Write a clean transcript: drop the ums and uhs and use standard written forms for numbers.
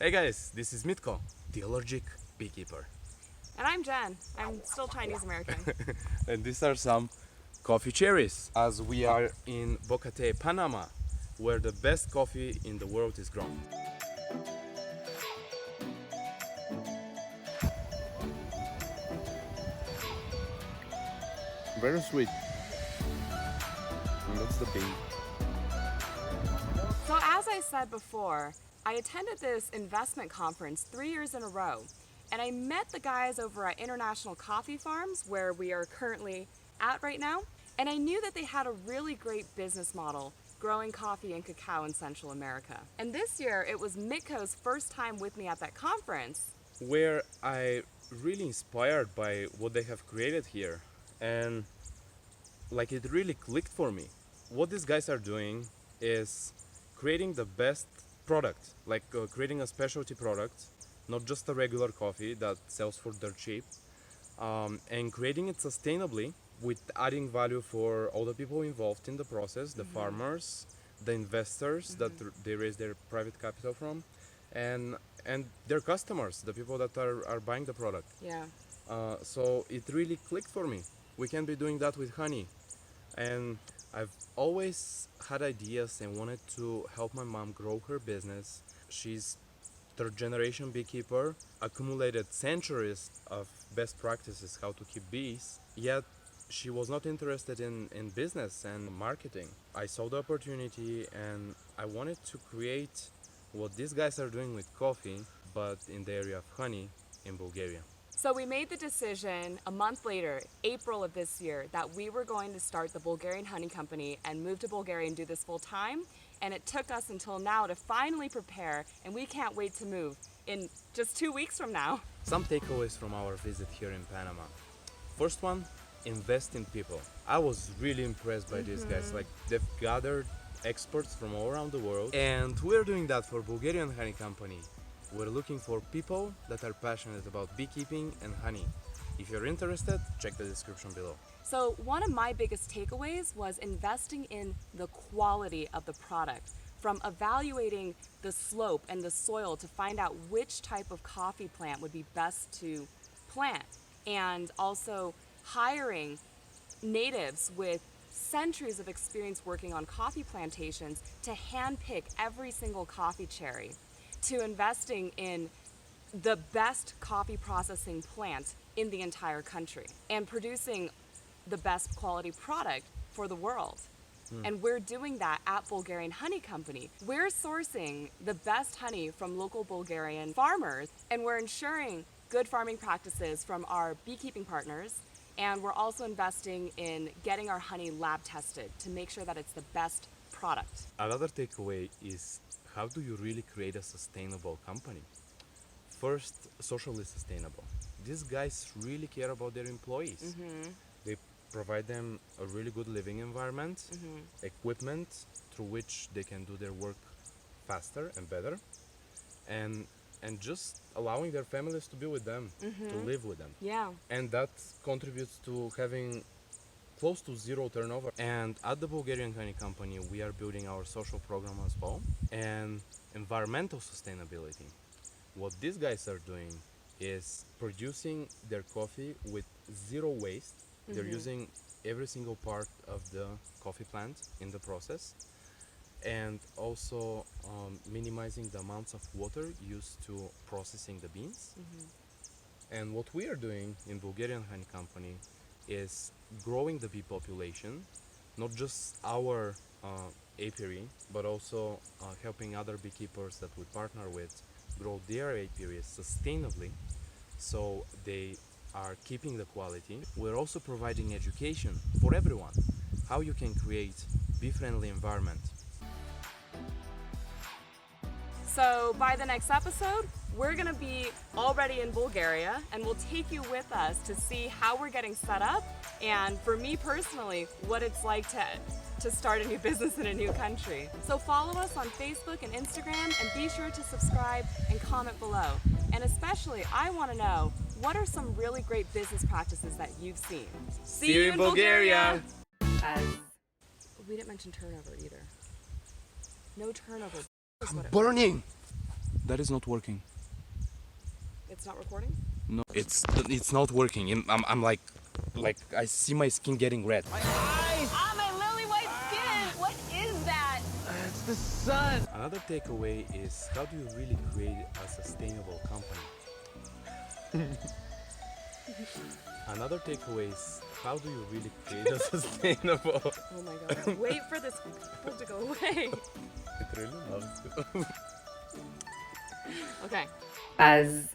Hey guys, this is Mitko, the allergic beekeeper. And I'm Jen. I'm still Chinese American. And these are some coffee cherries, as we are in Bocate, Panama, where the best coffee in the world is grown. Very sweet. And that's the bee. So as I said before, I attended this investment conference 3 years in a row, and I met the guys over at International Coffee Farms, where we are currently at right now, and I knew that they had a really great business model growing coffee and cacao in Central America. And this year, it was Mitko's first time with me at that conference. Where I really inspired by what they have created here, and like it really clicked for me. What these guys are doing is creating the best product, like creating a specialty product, not just a regular coffee that sells for dirt cheap, and creating it sustainably with adding value for all the people involved in the process, the farmers, the investors that they raise their private capital from, and their customers, the people that are buying the product. Yeah. So it really clicked for me. We can be doing that with honey. And I've always had ideas and wanted to help my mom grow her business. She's third generation beekeeper, accumulated centuries of best practices how to keep bees, yet she was not interested in business and marketing. I saw the opportunity and I wanted to create what these guys are doing with coffee, but in the area of honey in Bulgaria. So we made the decision a month later, April of this year, that we were going to start the Bulgarian Honey Company and move to Bulgaria and do this full time. And it took us until now to finally prepare, and we can't wait to move in just 2 weeks from now. Some takeaways from our visit here in Panama. First one, invest in people. I was really impressed by these guys. Like, they've gathered experts from all around the world, and we're doing that for Bulgarian Honey Company. We're looking for people that are passionate about beekeeping and honey. If you're interested, check the description below. So one of my biggest takeaways was investing in the quality of the product, from evaluating the slope and the soil to find out which type of coffee plant would be best to plant, and also hiring natives with centuries of experience working on coffee plantations to handpick every single coffee cherry, to investing in the best coffee processing plant in the entire country and producing the best quality product for the world. And we're doing that at Bulgarian Honey Company. We're sourcing the best honey from local Bulgarian farmers, and we're ensuring good farming practices from our beekeeping partners, and we're also investing in getting our honey lab tested to make sure that it's the best product. Another takeaway is, how do you really create a sustainable company? First, socially sustainable. These guys really care about their employees. They provide them a really good living environment, equipment through which they can do their work faster and better, and just allowing their families to be with them, to live with them. Yeah. And that contributes to having close to zero turnover. And at the Bulgarian Honey Company, we are building our social program as well, and environmental sustainability. What these guys are doing is producing their coffee with zero waste. They're using every single part of the coffee plant in the process, and also minimizing the amounts of water used to processing the beans. And what we are doing in Bulgarian Honey Company is growing the bee population, not just our apiary, but also helping other beekeepers that we partner with grow their apiaries sustainably, so they are keeping the quality. We're also providing education for everyone, how you can create bee-friendly environment. So by the next episode, we're gonna be already in Bulgaria, and we'll take you with us to see how we're getting set up, and for me personally, what it's like to start a new business in a new country. So follow us on Facebook and Instagram, and be sure to subscribe and comment below. And especially, I wanna know, what are some really great business practices that you've seen? See you in Bulgaria! We didn't mention turnover either. No turnover. Burning! That is not working. It's not recording? No, it's not working. I'm like I see my skin getting red. Ah, my lily white skin! What is that? It's the sun. Another takeaway is how do you really create a sustainable company? Another takeaway is how do you really create a sustainable? Oh my god. Wait for this food to go away. It really loves you. Okay. As